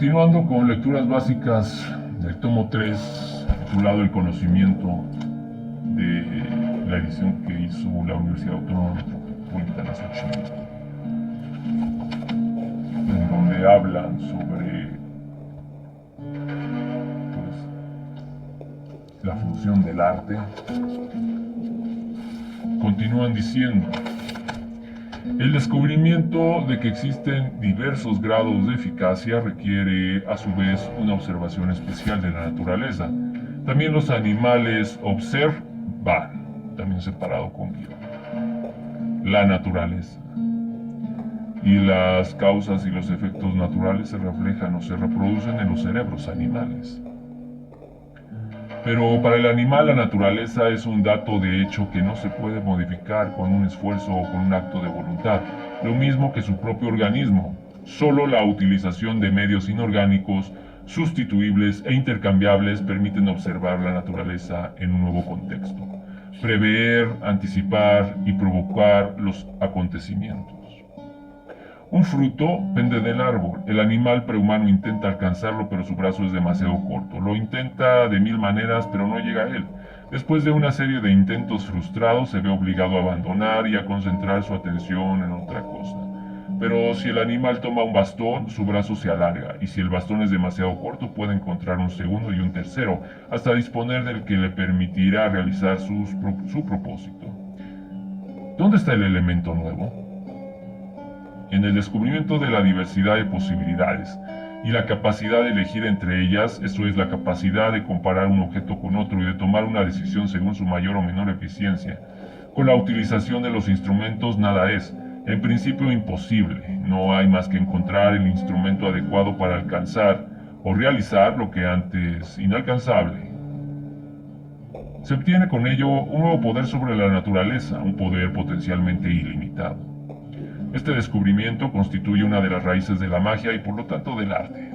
Continuando con lecturas básicas del tomo 3, titulado El conocimiento, de la edición que hizo la Universidad Autónoma Metropolitana Xochimilco, en donde hablan sobre la función del arte. Continúan diciendo: el descubrimiento de que existen diversos grados de eficacia requiere a su vez una observación especial de la naturaleza. También los animales observan, también separado con guión, la naturaleza. Y las causas y los efectos naturales se reflejan o se reproducen en los cerebros animales. Pero para el animal la naturaleza es un dato de hecho que no se puede modificar con un esfuerzo o con un acto de voluntad, lo mismo que su propio organismo. Solo la utilización de medios inorgánicos, sustituibles e intercambiables permiten observar la naturaleza en un nuevo contexto, prever, anticipar y provocar los acontecimientos. Un fruto pende del árbol. El animal prehumano intenta alcanzarlo, pero su brazo es demasiado corto. Lo intenta de mil maneras, pero no llega a él. Después de una serie de intentos frustrados, se ve obligado a abandonar y a concentrar su atención en otra cosa. Pero si el animal toma un bastón, su brazo se alarga, y si el bastón es demasiado corto, puede encontrar un segundo y un tercero, hasta disponer del que le permitirá realizar su propósito. ¿Dónde está el elemento nuevo? En el descubrimiento de la diversidad de posibilidades y la capacidad de elegir entre ellas, esto es, la capacidad de comparar un objeto con otro y de tomar una decisión según su mayor o menor eficiencia. Con la utilización de los instrumentos nada es, en principio, imposible. No hay más que encontrar el instrumento adecuado para alcanzar o realizar lo que antes inalcanzable. Se obtiene con ello un nuevo poder sobre la naturaleza, un poder potencialmente ilimitado. Este descubrimiento constituye una de las raíces de la magia y por lo tanto del arte.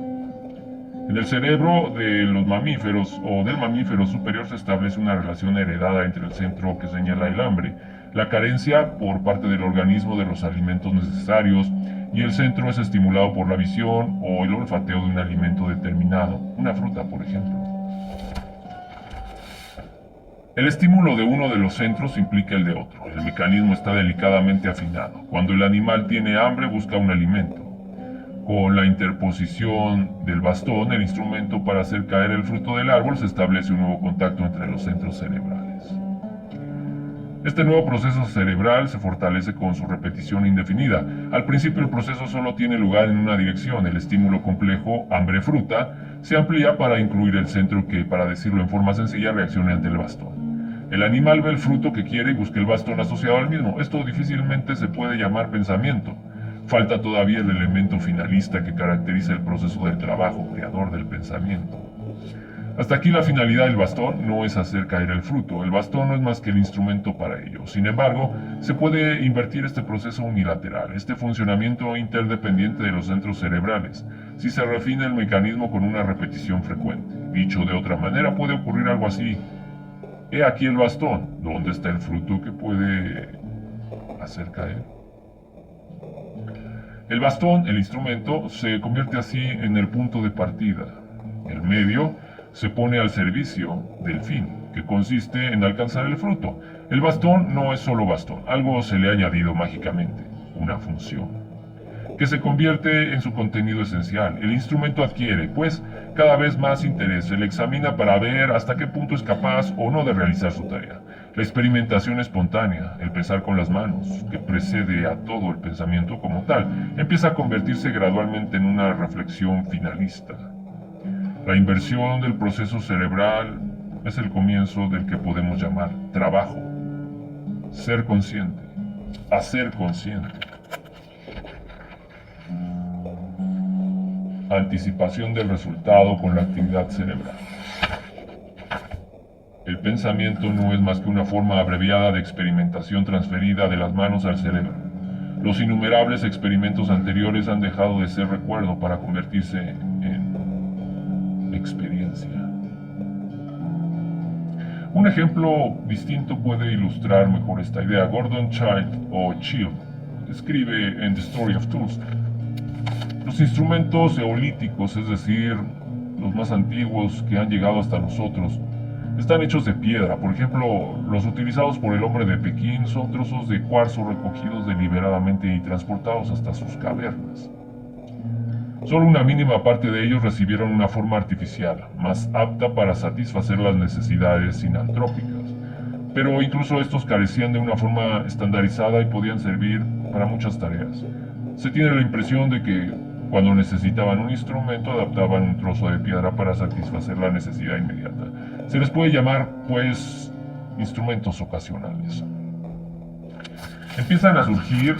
En el cerebro de los mamíferos o del mamífero superior se establece una relación heredada entre el centro que señala el hambre, la carencia por parte del organismo de los alimentos necesarios, y el centro es estimulado por la visión o el olfateo de un alimento determinado, una fruta por ejemplo. El estímulo de uno de los centros implica el de otro. El mecanismo está delicadamente afinado. Cuando el animal tiene hambre, busca un alimento. Con la interposición del bastón, el instrumento para hacer caer el fruto del árbol, se establece un nuevo contacto entre los centros cerebrales. Este nuevo proceso cerebral se fortalece con su repetición indefinida. Al principio el proceso solo tiene lugar en una dirección. El estímulo complejo, hambre-fruta, se amplía para incluir el centro que, para decirlo en forma sencilla, reaccione ante el bastón. El animal ve el fruto que quiere y busca el bastón asociado al mismo. Esto difícilmente se puede llamar pensamiento. Falta todavía el elemento finalista que caracteriza el proceso del trabajo creador del pensamiento. Hasta aquí la finalidad del bastón no es hacer caer el fruto. El bastón no es más que el instrumento para ello. Sin embargo, se puede invertir este proceso unilateral, este funcionamiento interdependiente de los centros cerebrales, si se refina el mecanismo con una repetición frecuente. Dicho de otra manera, puede ocurrir algo así. He aquí el bastón. ¿Dónde está el fruto que puede hacer caer? El bastón, el instrumento, se convierte así en el punto de partida. El medio se pone al servicio del fin, que consiste en alcanzar el fruto. El bastón no es solo bastón, algo se le ha añadido mágicamente, una función, que se convierte en su contenido esencial. El instrumento adquiere, pues, cada vez más interés. Se le examina para ver hasta qué punto es capaz o no de realizar su tarea. La experimentación espontánea, el pensar con las manos, que precede a todo el pensamiento como tal, empieza a convertirse gradualmente en una reflexión finalista. La inversión del proceso cerebral es el comienzo del que podemos llamar trabajo. Ser consciente, hacer consciente. Anticipación del resultado con la actividad cerebral. El pensamiento no es más que una forma abreviada de experimentación transferida de las manos al cerebro. Los innumerables experimentos anteriores han dejado de ser recuerdo para convertirse en experiencia. Un ejemplo distinto puede ilustrar mejor esta idea. Gordon Child escribe en The Story of Tools: Los instrumentos eolíticos, es decir, los más antiguos que han llegado hasta nosotros, están hechos de piedra. Por ejemplo, los utilizados por el hombre de Pekín son trozos de cuarzo recogidos deliberadamente y transportados hasta sus cavernas. Solo una mínima parte de ellos recibieron una forma artificial, más apta para satisfacer las necesidades sinantrópicas. Pero incluso estos carecían de una forma estandarizada y podían servir para muchas tareas. Se tiene la impresión de que cuando necesitaban un instrumento adaptaban un trozo de piedra para satisfacer la necesidad inmediata. Se les puede llamar, pues, instrumentos ocasionales. Empiezan a surgir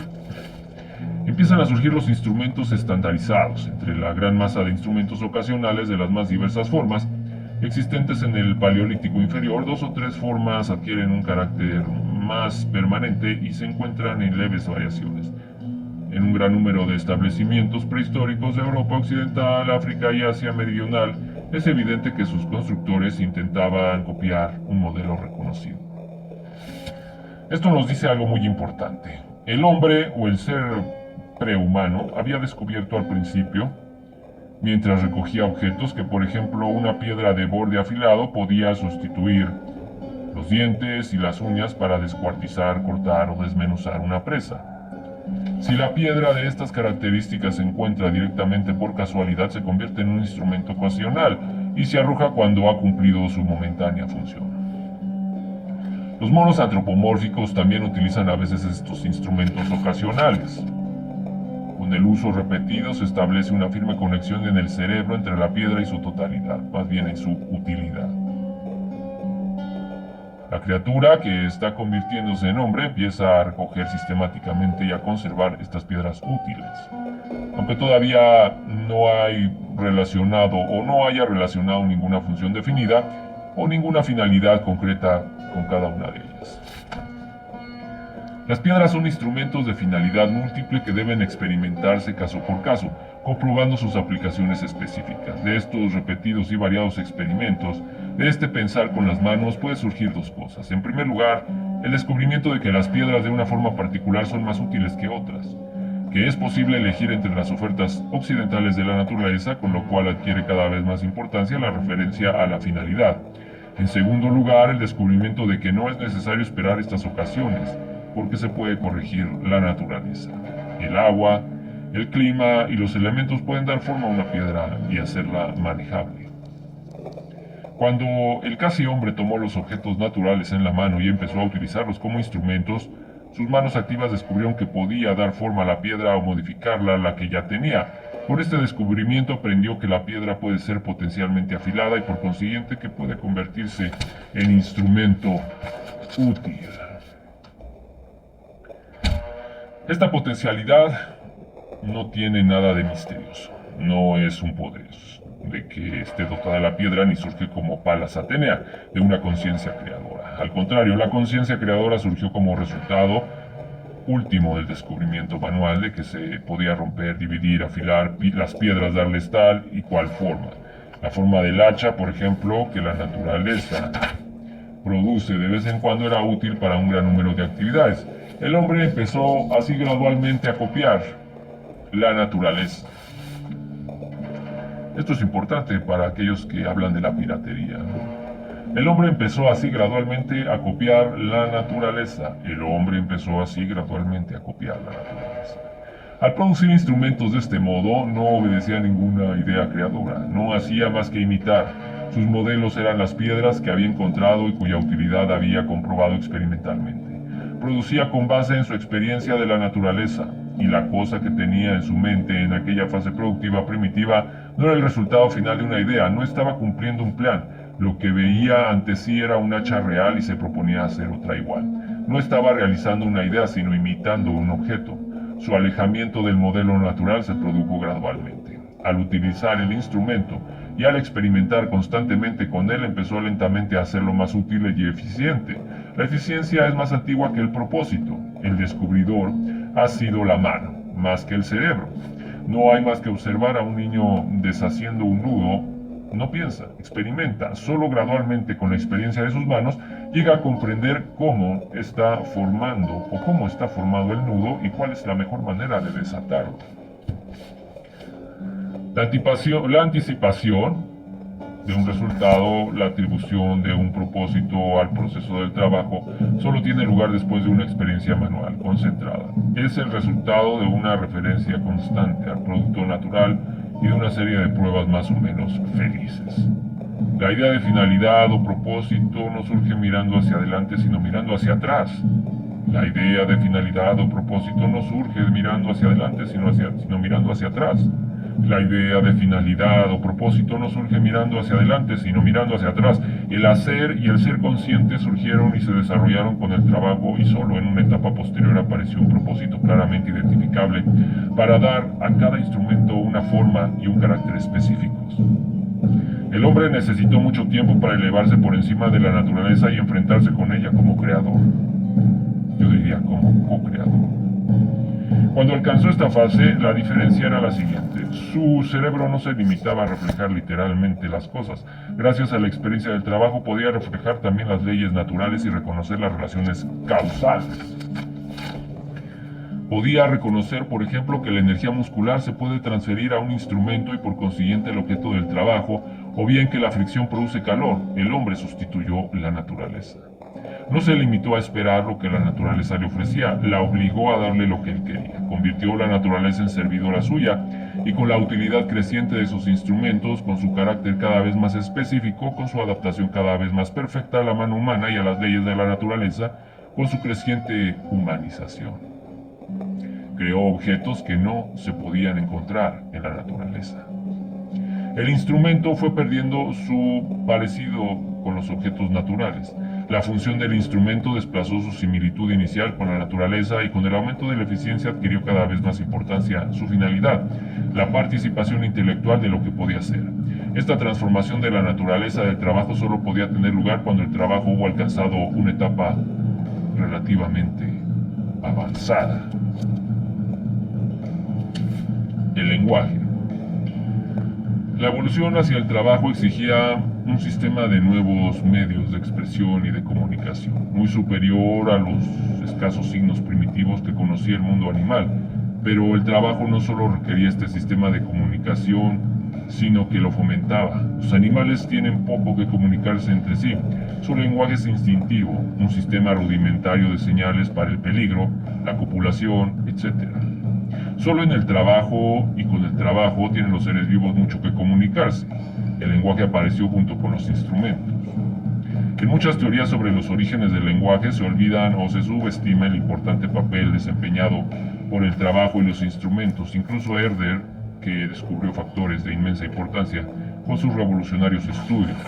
los instrumentos estandarizados, entre la gran masa de instrumentos ocasionales de las más diversas formas existentes en el Paleolítico inferior. 2 o 3 formas adquieren un carácter más permanente y se encuentran en leves variaciones. En un gran número de establecimientos prehistóricos de Europa Occidental, África y Asia Meridional, es evidente que sus constructores intentaban copiar un modelo reconocido. Esto nos dice algo muy importante. El hombre o el ser prehumano había descubierto al principio, mientras recogía objetos, que por ejemplo una piedra de borde afilado podía sustituir los dientes y las uñas para descuartizar, cortar o desmenuzar una presa. Si la piedra de estas características se encuentra directamente por casualidad, se convierte en un instrumento ocasional y se arroja cuando ha cumplido su momentánea función. Los monos antropomórficos también utilizan a veces estos instrumentos ocasionales. Con el uso repetido se establece una firme conexión en el cerebro entre la piedra y su totalidad, más bien en su utilidad. La criatura que está convirtiéndose en hombre empieza a recoger sistemáticamente y a conservar estas piedras útiles, aunque todavía no haya relacionado ninguna función definida o ninguna finalidad concreta con cada una de ellas. Las piedras son instrumentos de finalidad múltiple que deben experimentarse caso por caso, comprobando sus aplicaciones específicas. De estos repetidos y variados experimentos, de este pensar con las manos, puede surgir 2 cosas. En primer lugar, el descubrimiento de que las piedras de una forma particular son más útiles que otras, que es posible elegir entre las ofertas occidentales de la naturaleza, con lo cual adquiere cada vez más importancia la referencia a la finalidad. En segundo lugar, el descubrimiento de que no es necesario esperar estas ocasiones, porque se puede corregir la naturaleza. El agua, el clima y los elementos pueden dar forma a una piedra y hacerla manejable. Cuando el casi hombre tomó los objetos naturales en la mano y empezó a utilizarlos como instrumentos, sus manos activas descubrieron que podía dar forma a la piedra o modificarla la que ya tenía. Por este descubrimiento aprendió que la piedra puede ser potencialmente afilada y por consiguiente que puede convertirse en instrumento útil. Esta potencialidad no tiene nada de misterioso, no es un poder de que esté dotada la piedra ni surge como Palas Atenea, de una conciencia creadora. Al contrario, la conciencia creadora surgió como resultado último del descubrimiento manual de que se podía romper, dividir, afilar las piedras, darles tal y cual forma. La forma del hacha, por ejemplo, que la naturaleza produce de vez en cuando, era útil para un gran número de actividades. El hombre empezó así gradualmente a copiar la naturaleza. Esto es importante para aquellos que hablan de la piratería. El hombre empezó así gradualmente a copiar la naturaleza. El hombre empezó así gradualmente a copiar la naturaleza. Al producir instrumentos de este modo, no obedecía a ninguna idea creadora, no hacía más que imitar. Sus modelos eran las piedras que había encontrado y cuya utilidad había comprobado experimentalmente. Producía con base en su experiencia de la naturaleza, y la cosa que tenía en su mente en aquella fase productiva primitiva no era el resultado final de una idea, no estaba cumpliendo un plan. Lo que veía ante sí era un hacha real y se proponía hacer otra igual. No estaba realizando una idea, sino imitando un objeto. Su alejamiento del modelo natural se produjo gradualmente. Al utilizar el instrumento y al experimentar constantemente con él, empezó lentamente a hacerlo más útil y eficiente. La eficiencia es más antigua que el propósito. El descubridor ha sido la mano, más que el cerebro. No hay más que observar a un niño deshaciendo un nudo. No piensa, experimenta. Solo gradualmente, con la experiencia de sus manos, llega a comprender cómo está formado el nudo y cuál es la mejor manera de desatarlo. La anticipación de un resultado, la atribución de un propósito al proceso del trabajo, solo tiene lugar después de una experiencia manual, concentrada. Es el resultado de una referencia constante al producto natural y de una serie de pruebas más o menos felices. La idea de finalidad o propósito no surge mirando hacia adelante, sino mirando hacia atrás. La idea de finalidad o propósito no surge mirando hacia adelante, sino mirando hacia atrás. La idea de finalidad o propósito no surge mirando hacia adelante, sino mirando hacia atrás. El hacer y el ser consciente surgieron y se desarrollaron con el trabajo, y solo en una etapa posterior apareció un propósito claramente identificable para dar a cada instrumento una forma y un carácter específicos. El hombre necesitó mucho tiempo para elevarse por encima de la naturaleza y enfrentarse con ella como creador. Yo diría como co-creador. Cuando alcanzó esta fase, la diferencia era la siguiente. Su cerebro no se limitaba a reflejar literalmente las cosas. Gracias a la experiencia del trabajo podía reflejar también las leyes naturales y reconocer las relaciones causales. Podía reconocer, por ejemplo, que la energía muscular se puede transferir a un instrumento y por consiguiente el objeto del trabajo, o bien que la fricción produce calor. El hombre sustituyó la naturaleza. No se limitó a esperar lo que la naturaleza le ofrecía, la obligó a darle lo que él quería. Convirtió la naturaleza en servidora suya y con la utilidad creciente de sus instrumentos, con su carácter cada vez más específico, con su adaptación cada vez más perfecta a la mano humana y a las leyes de la naturaleza, con su creciente humanización. Creó objetos que no se podían encontrar en la naturaleza. El instrumento fue perdiendo su parecido con los objetos naturales. La función del instrumento desplazó su similitud inicial con la naturaleza y con el aumento de la eficiencia adquirió cada vez más importancia su finalidad, la participación intelectual de lo que podía ser. Esta transformación de la naturaleza del trabajo solo podía tener lugar cuando el trabajo hubo alcanzado una etapa relativamente avanzada. El lenguaje. La evolución hacia el trabajo exigía un sistema de nuevos medios de expresión y de comunicación, muy superior a los escasos signos primitivos que conocía el mundo animal. Pero el trabajo no solo requería este sistema de comunicación, sino que lo fomentaba. Los animales tienen poco que comunicarse entre sí. Su lenguaje es instintivo, un sistema rudimentario de señales para el peligro, la copulación, etc. Solo en el trabajo y con el trabajo tienen los seres vivos mucho que comunicarse. El lenguaje apareció junto con los instrumentos. En muchas teorías sobre los orígenes del lenguaje se olvidan o se subestima el importante papel desempeñado por el trabajo y los instrumentos. Incluso Herder, que descubrió factores de inmensa importancia con sus revolucionarios estudios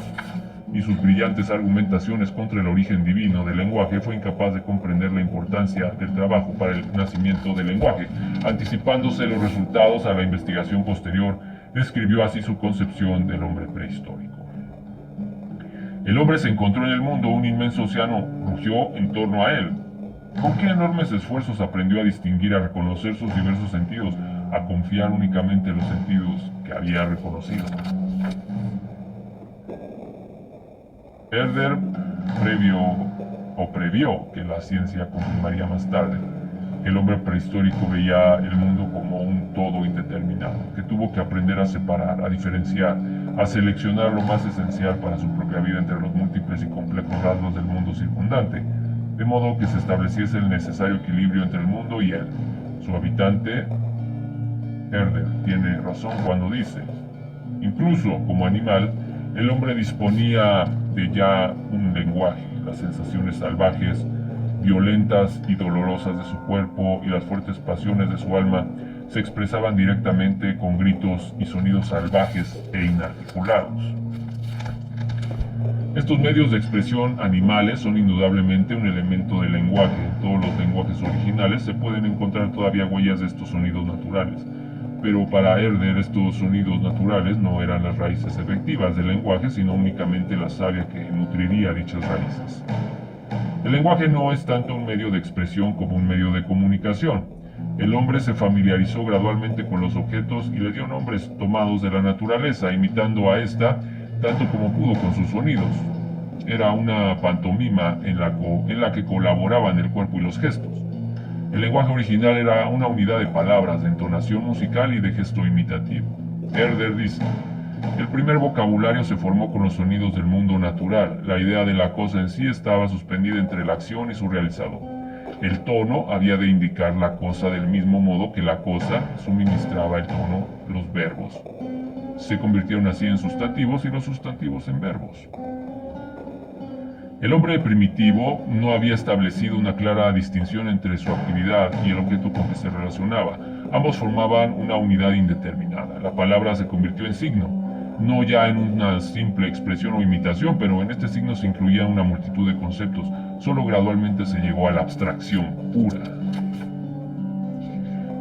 y sus brillantes argumentaciones contra el origen divino del lenguaje, fue incapaz de comprender la importancia del trabajo para el nacimiento del lenguaje. Anticipándose los resultados a la investigación posterior, describió así su concepción del hombre prehistórico. El hombre se encontró en el mundo, un inmenso océano rugió en torno a él. ¿Con qué enormes esfuerzos aprendió a distinguir, a reconocer sus diversos sentidos, a confiar únicamente en los sentidos que había reconocido? Herder previó que la ciencia confirmaría más tarde que el hombre prehistórico veía el mundo como un todo indeterminado, que tuvo que aprender a separar, a diferenciar, a seleccionar lo más esencial para su propia vida entre los múltiples y complejos rasgos del mundo circundante, de modo que se estableciese el necesario equilibrio entre el mundo y él, su habitante. Herder tiene razón cuando dice, incluso como animal, el hombre disponía de ya un lenguaje. Las sensaciones salvajes, violentas y dolorosas de su cuerpo y las fuertes pasiones de su alma se expresaban directamente con gritos y sonidos salvajes e inarticulados. Estos medios de expresión animales son indudablemente un elemento del lenguaje. En todos los lenguajes originales se pueden encontrar todavía huellas de estos sonidos naturales. Pero para Herder estos sonidos naturales no eran las raíces efectivas del lenguaje, sino únicamente la savia que nutriría dichas raíces. El lenguaje no es tanto un medio de expresión como un medio de comunicación. El hombre se familiarizó gradualmente con los objetos y le dio nombres tomados de la naturaleza, imitando a esta tanto como pudo con sus sonidos. Era una pantomima en la que colaboraban el cuerpo y los gestos. El lenguaje original era una unidad de palabras, de entonación musical y de gesto imitativo. Herder dice: el primer vocabulario se formó con los sonidos del mundo natural. La idea de la cosa en sí estaba suspendida entre la acción y su realizador. El tono había de indicar la cosa del mismo modo que la cosa suministraba el tono, los verbos. Se convirtieron así en sustantivos y los sustantivos en verbos. El hombre primitivo no había establecido una clara distinción entre su actividad y el objeto con que se relacionaba. Ambos formaban una unidad indeterminada. La palabra se convirtió en signo, no ya en una simple expresión o imitación, pero en este signo se incluía una multitud de conceptos. Solo gradualmente se llegó a la abstracción pura.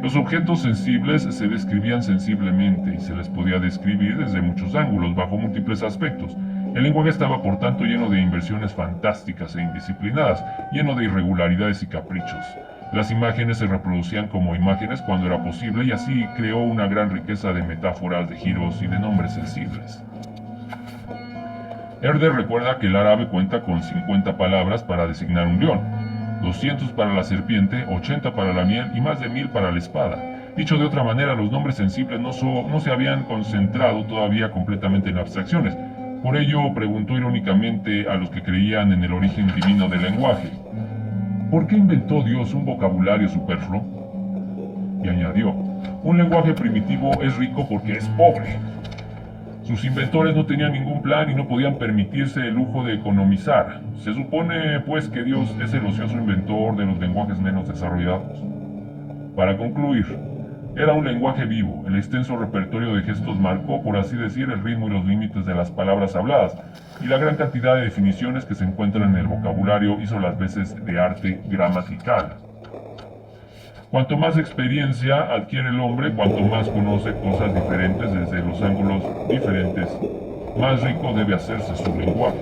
Los objetos sensibles se describían sensiblemente y se les podía describir desde muchos ángulos, bajo múltiples aspectos. El lenguaje estaba por tanto lleno de inversiones fantásticas e indisciplinadas, lleno de irregularidades y caprichos. Las imágenes se reproducían como imágenes cuando era posible y así creó una gran riqueza de metáforas, de giros y de nombres sensibles. Herder recuerda que el árabe cuenta con 50 palabras para designar un león, 200 para la serpiente, 80 para la miel y más de 1000 para la espada. Dicho de otra manera, los nombres sensibles no se habían concentrado todavía completamente en abstracciones. Por ello, preguntó irónicamente a los que creían en el origen divino del lenguaje: ¿por qué inventó Dios un vocabulario superfluo? Y añadió: un lenguaje primitivo es rico porque es pobre. Sus inventores no tenían ningún plan y no podían permitirse el lujo de economizar. Se supone, pues, que Dios es el ocioso inventor de los lenguajes menos desarrollados. Para concluir, era un lenguaje vivo. El extenso repertorio de gestos marcó, por así decir, el ritmo y los límites de las palabras habladas, y la gran cantidad de definiciones que se encuentran en el vocabulario hizo las veces de arte gramatical. Cuanto más experiencia adquiere el hombre, cuanto más conoce cosas diferentes desde los ángulos diferentes, más rico debe hacerse su lenguaje.